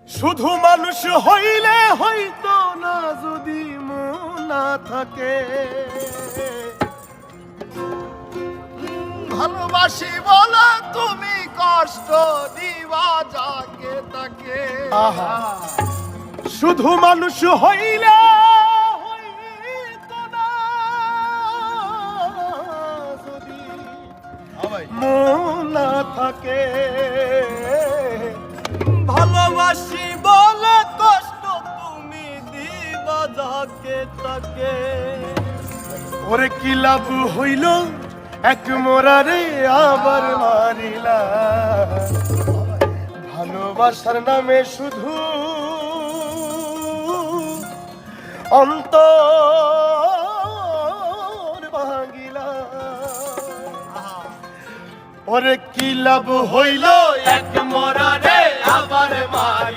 শুধু মানুষ হইলে হইতো না যদি মন না থাকে। ভালোবাসি বলে তুমি কষ্ট দিবা যাকে তাকে। আহা, শুধু মানুষ হইলে হইতো না যদি মন না থাকে। ভালোবাসি বলে কষ্ট তুমি দিবা যাকে তাকে। ওরে কি লাভ হইল এক মোরারে আবার মারিলা। ভালোবাসার নামে শুধু অন্তর ভাঙিলা। ওরে কি লাভ হইল এক মোরারে আবার মারিলা।